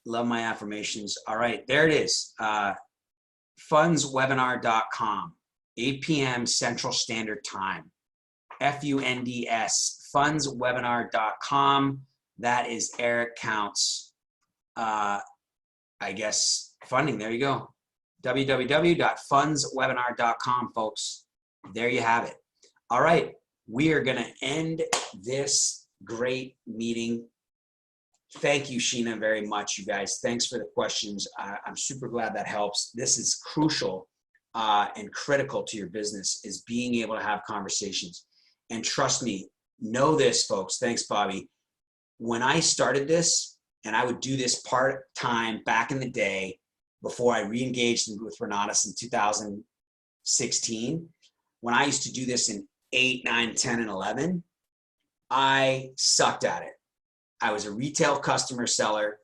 Love my affirmations. All right, there it is. Fundswebinar.com, 8 p.m. Central Standard Time. FUNDS, fundswebinar.com. That is Eric Counts. I guess funding. There you go. www.fundswebinar.com, folks. There you have it. All right, we are going to end this great meeting. Thank you, Sheena, very much, you guys. Thanks for the questions. I'm super glad that helps. This is crucial and critical to your business, is being able to have conversations. And trust me, know this, folks. Thanks, Bobby. when I started this, and I would do this part-time back in the day before I re-engaged with Renatus in 2016, when I used to do this in 8, 9, 10, and 11, I sucked at it. I was a retail customer seller.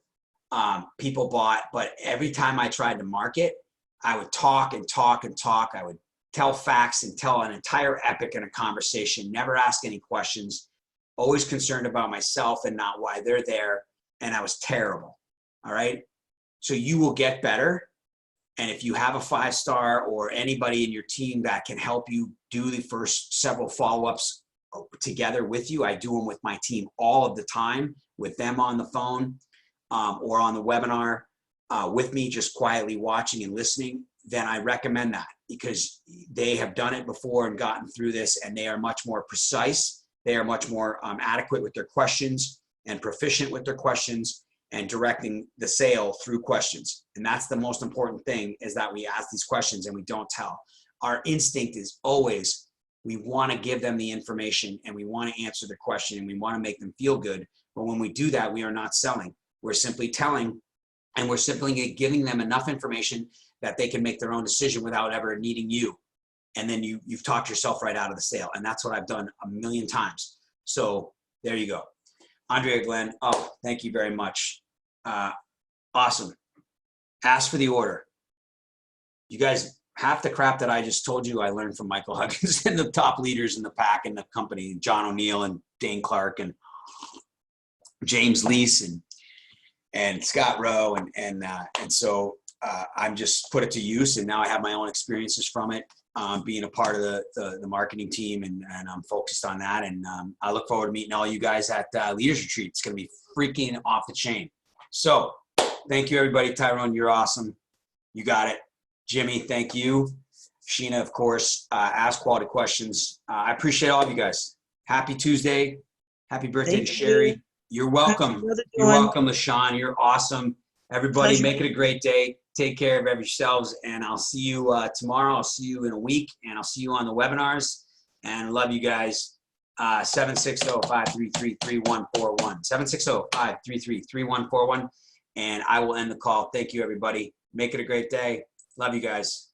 People bought, but every time I tried to market, I would talk and talk and talk. I would tell facts and tell an entire epic in a conversation, never ask any questions, always concerned about myself and not why they're there. And I was terrible. All right. So you will get better. And if you have a 5-star or anybody in your team that can help you do the first several follow-ups together with you, I do them with my team all of the time, with them on the phone or on the webinar with me, just quietly watching and listening, then I recommend that, because they have done it before and gotten through this, and they are much more precise. They are much more adequate with their questions and proficient with their questions and directing the sale through questions. And that's the most important thing, is that we ask these questions and we don't tell. Our instinct is always, we want to give them the information and we want to answer the question and we want to make them feel good. But when we do that, we are not selling. We're simply telling, and we're simply giving them enough information that they can make their own decision without ever needing you. And then you've talked yourself right out of the sale. And that's what I've done a million times. So there you go. Andrea, Glenn, oh, thank you very much. Awesome. Ask for the order. You guys, half the crap that I just told you, I learned from Michael Huggins and the top leaders in the pack and the company, John O'Neill and Dane Clark and James Lease and Scott Rowe. And so I'm just put it to use, and now I have my own experiences from it, being a part of the marketing team, and I'm focused on that. And I look forward to meeting all you guys at Leaders Retreat. It's going to be freaking off the chain. So thank you, everybody. Tyrone, you're awesome. You got it. Jimmy, thank you. Sheena, of course, ask quality questions. I appreciate all of you guys. Happy Tuesday. Happy birthday to Sherry. You're welcome. You're welcome, LaShawn. You're awesome. Everybody, make it a great day. Take care of yourselves, and I'll see you tomorrow. I'll see you in a week, and I'll see you on the webinars. And love you guys. 760-533-3141. 760-533-3141. And I will end the call. Thank you, everybody. Make it a great day. Love you guys.